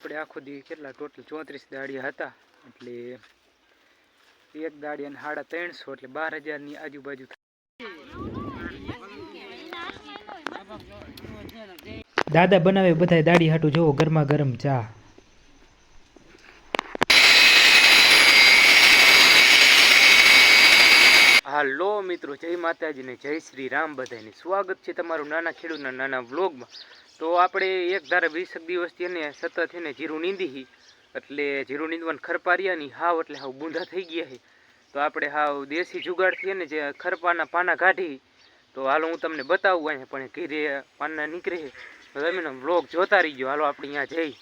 આપણે આખો દી કેટલા ટોટલ 34 દાડિયા હતા એટલે એક દાડિયાને 350 એટલે 12,000 ની આજુબાજુ. દાદા બનાવે બધા દાડી હાટું જોવો ગરમા ગરમ ચા. હાલો મિત્રો, જય માતાજી ને જય શ્રી રામ. બધાને સ્વાગત છે તમારું નાના ખેડૂતના નાના વ્લોગમાં. તો આપણે એક ધારે 20 દિવસથી એને સતત એને જીરું નીંદી એટલે જીરું નીંદવાનું ખરપારિયાની હાવ એટલે હાવ બૂંધા થઈ ગયા છે. તો આપણે હાવ દેશી જુગાડથી એને જે ખરપાના પાના કાઢી તો હાલો હું તમને બતાવું અહીંયા પણ ઘીરે પાના નીકળે તો તમે વ્લોગ જોતા રહીજો. હાલો આપણે અહીંયા જઈ.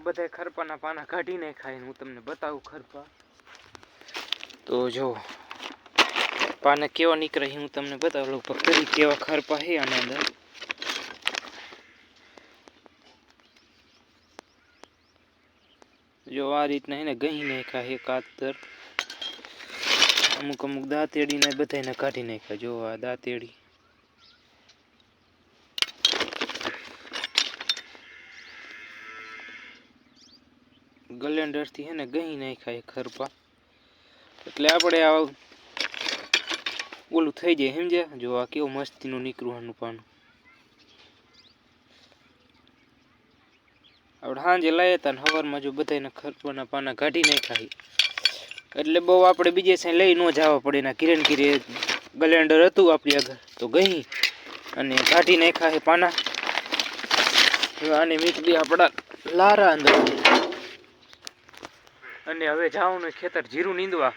બધા ખરપાના પાના કાઢી નાખાય હું તમને બતાવું ખરપા. તો જો પાના કેવા નીકળે હું તમને બતાવું લગભગ કરી કેવા ખરપા છે આના અંદર. જો આ રીતના એને ગહી નાખ્યા છે કાતર. અમુક અમુક દાંતેડીને બધાને કાઢી નાખ્યા. જો આ દાંતેડી ગલેન્ડરથી હે ને ગહી નાખાય ખરપા એટલે આપણે આ ઓલું થઈ જાય સમજ્યા. જો આ કેવું મસ્તીનું નીકળવાનું પાનું આપણે સાંજે લાવ્યા હતા ને સવારમાં જો બધાને ખરપાના પાના કાઢી નાખાય એટલે બહુ આપણે બીજે સાંઈ લઈ ન જવા પડે. એના કિરણ કિરે ગલેન્ડર હતું આપણી આગળ તો ગઈ અને કાઢી નાખ્યા છે પાના. આને મીઠી આપણા લારા અંદર અને હવે જવાનું ખેતર જીરું નીંદવા.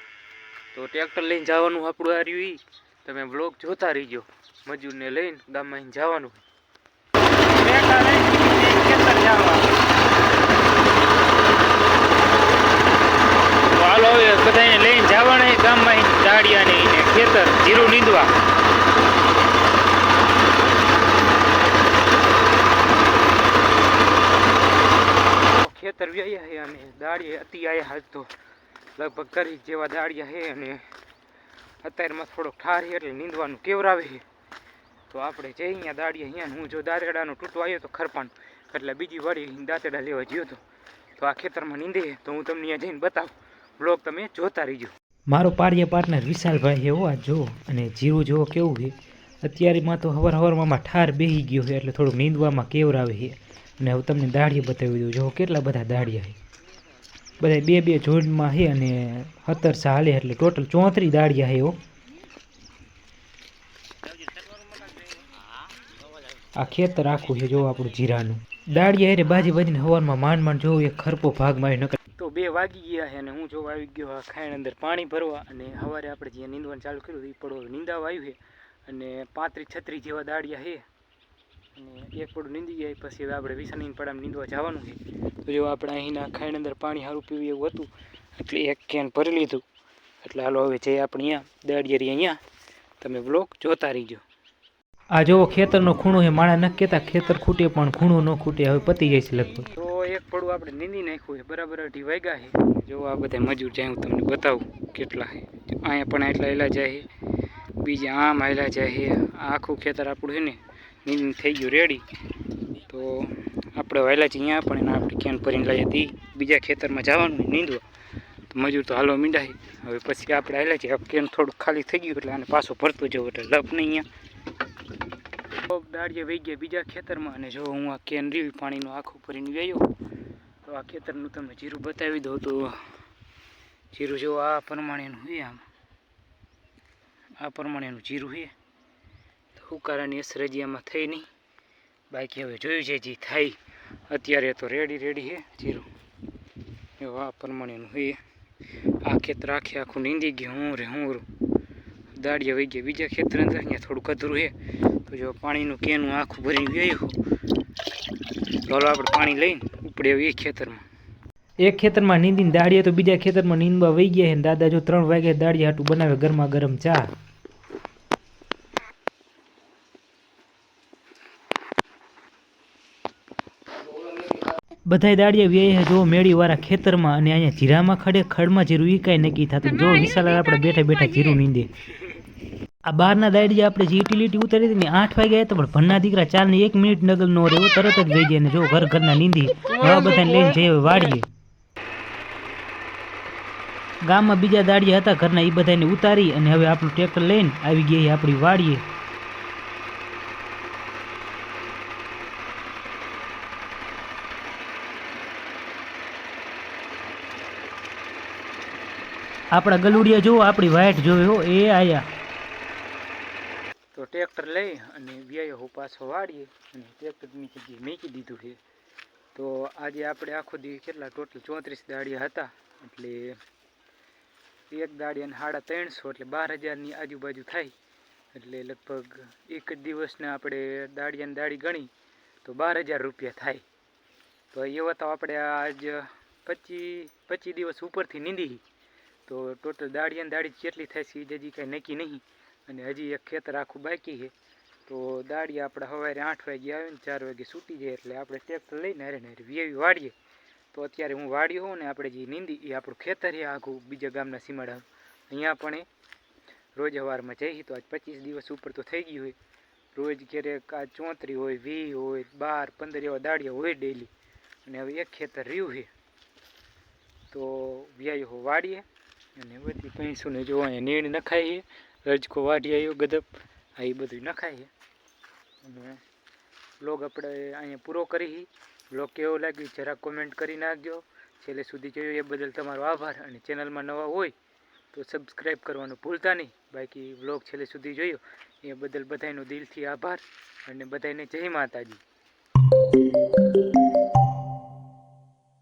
તો ટ્રેક્ટર લઈને જવાનું આપણું આર્યું. તમે બ્લોગ જોતા રહીજો. મજૂરને લઈને ગામમાં જવાનું ખેતર જવા. તો હાલો હવે બધાને લઈને જવાના ગામમાં દાડિયાને ખેતર જીરું નીંદવા. ખેતર વ્યાયા છે અને દાળિયા અતિ આયા હાલ તો લગભગ કરી જેવા દાળિયા છે અને અત્યારમાં થોડોક ઠાર છે એટલે નીંદવાનું કેવરાવે છે. તો આપણે જઈ અહીંયા દાળિયા અહીંયા હું જો દાંતેડાનો તૂટો આવ્યો તો ખરપાનો એટલે બીજી વાળી દાંતેડા લેવા ગયો હતો. તો આ ખેતરમાં નીંદે તો હું તમને અહીંયા જઈને બતાવું. બ્લોગ તમે જોતા રહીજો. મારો પાળિયા પાર્ટનર વિશાલભાઈ એવો આ જો અને જીરું જોવો કેવું છે. અત્યારેમાં તો હવારમાં ઠાર બેસી ગયો છે એટલે થોડુંક નીંદવામાં કેવરાવે છે. અને હવે તમને દાળિયા બતાવી દઉં. જો કેટલા બધા દાળિયા છે. બધા બે બે જોડમાં છે અને 17 હાલે એટલે ટોટલ 34 દાળિયા છે. આ ખેતર આખું છે જો આપણું જીરાનું. દાળિયા એટલે બાજી બાજીને હવારમાં માંડ માંડ જોવું એક ખરપો ભાગ મારી નકર. તો 2 વાગી ગયા છે અને હું જો આવી ગયો આ ખાણ અંદર પાણી ભરવા. અને સવારે આપણે જે નીંદવાનું ચાલુ કર્યું એ પડો નીંદાવા આવ્યું છે અને 35-36 જેવા દાળિયા છે. અને એક પડું નીંદી જાય પછી હવે આપણે વિસાણીને પડામાં નીંદવા જવાનું છે. તો જો આપણે અહીંના ખાણ અંદર પાણી સારું પીવું એવું હતું એટલે એક કેન ભરી લીધું. એટલે હાલો હવે જઈએ આપણે અહીંયા દાળિયારી અહીંયા. તમે બ્લોગ જોતા રહીજો. આ જોવો ખેતરનો ખૂણો છે. માણા ન કહેતા ખેતર ખૂટે પણ ખૂણો ન ખૂટે. હવે પતી જાય છે લગભગ. તો એક પડું આપણે નીંદી નાખ્યું છે બરાબર 2 વાગ્યા છે. જો આ બધા મજૂર જાય હું તમને બતાવું કેટલા છે. અહીંયા પણ એટલા હેલા જાય છે, બીજા આમ હેલા જાય છે. આખું ખેતર આપણું છે ને નીંદ થઈ ગયું રેડી. તો આપણે વહેલા જ અહીંયા પણ એને આપણે કેન ભરીને લઈએ હતી બીજા ખેતરમાં જવાનું નીંદવા. તો મજૂર તો હાલવા મીંડા છે. હવે પછી આપણે હેલા છીએ કેન થોડુંક ખાલી થઈ ગયું એટલે આને પાછો ભરતો જવું એટલે લપ નહીં. અહીંયા દાળિયા વહી ગયા બીજા ખેતરમાં અને જો હું આ કેન રીવી પાણીનો આખું ભરીને વ્યાયો. તો આ ખેતરનું તમને જીરું બતાવી દઉં. તો જીરું જો આ પ્રમાણેનું છે. આ પ્રમાણેનું જીરું છે. હુકારાની અસર હજી આમાં થઈ નહીં. બાકી હવે જોયું છે જે થાય. અત્યારે તો રેડી છે જીરું. એવું આ પ્રમાણેનું છે. આ ખેતર આખું નીંદી ગયું. હું દાળિયા વહી ગયા બીજા ખેતર અંદર. અહીંયા થોડુંક અધૂરું છે. તો જો પાણીનું કેનું આખું ભરીને ગયું. તો આપણે પાણી લઈને ઉપડે એ ખેતરમાં. એક ખેતરમાં નીંદીને દાળીએ તો બીજા ખેતરમાં નીંદવા વહી ગયા છે ને દાદા જો 3 વાગે દાળીએ હાટું બનાવે ગરમા ગરમ ચા. બધાય દાળીએ વ્યાય જો મેળીવાળા ખેતરમાં અને અહીંયા જીરામાં ખડમાં જીરું ઈ કાંઈ નક્કી થતું. જો વિશાલ આપણે બેઠા બેઠા જીરું નીંદે. આ બારના દાડીએ આપણે જે યુટિલિટી ઉતારી હતી ને 8 વાગ્યા તો પણ ભણના દીકરા 4 ને 1 મિનિટ નગલ નો રહ્યો તરત જ વહી જાય ને જો ઘરના નીંદી હવે બધાને લઈને જઈએ વાડીએ. ગામમાં બીજા દાડીએ હતા ઘરના એ બધાને ઉતારી અને હવે આપણું ટ્રેક્ટર લઈને આવી ગયા આપણી વાડીએ. આપણા ગલુડિયા જો આપણી વાઈટ જોવે હો એ આયા. તો ટ્રેક્ટર લઈ અને વ્યાયો હું પાછો વાળીએ અને ટ્રેક્ટરની જગ્યાએ મૂકી દીધું છે. તો આજે આપણે આખો દી કેટલા ટોટલ 34 દાડિયા હતા એટલે એક દાડિયાને 350 એટલે 12,000ની આજુબાજુ થાય. એટલે લગભગ એક જ દિવસના આપણે દાડિયાની દાડી ગણી તો 12,000 રૂપિયા થાય. તો એવા તો આપણે આજ 25 દિવસ ઉપરથી નીંદી તો ટોટલ દાડિયાની દાડી કેટલી થાય છે એ હજી કાંઈ નક્કી નહીં. અને હજી એક ખેતર આખું બાકી છે. તો દાડી આપણે સવારે 8 વાગે આવે ને 4 વાગે છૂટી જાય એટલે આપણે ટ્રેક્ટર લઈને હારે વ્યાવી વાળીએ. તો અત્યારે હું વાળ્યો હોઉં ને આપણે જે નીંદી એ આપણું ખેતર છે આખું બીજા ગામના સીમાડા અહીંયા પણ રોજ સવારમાં જઈએ. તો આજ 25 દિવસ ઉપર તો થઈ ગયું હોય. રોજ ક્યારેક આ 34 હોય 20 હોય 12 15 એવા દાડિયા હોય ડેલી. અને હવે એક ખેતર રહ્યું છે તો વ્યાયો વાળીએ અને બધી ભેંસોને જો અહીંયા નીણ નખાઈએ રજકો વાઢી આવ્યો ગદપ આ એ બધું નખાય છે. અને બ્લોગ આપણે અહીંયા પૂરો કરી. બ્લોગ કેવો લાગ્યો જરા કોમેન્ટ કરી નાખજો. છેલ્લે સુધી જોયું એ બદલ તમારો આભાર. અને ચેનલમાં નવા હોય તો સબસ્ક્રાઈબ કરવાનું ભૂલતા નહીં. બાકી બ્લોગ છેલ્લે સુધી જોયો એ બદલ બધાનો દિલથી આભાર અને બધાને જય માતાજી.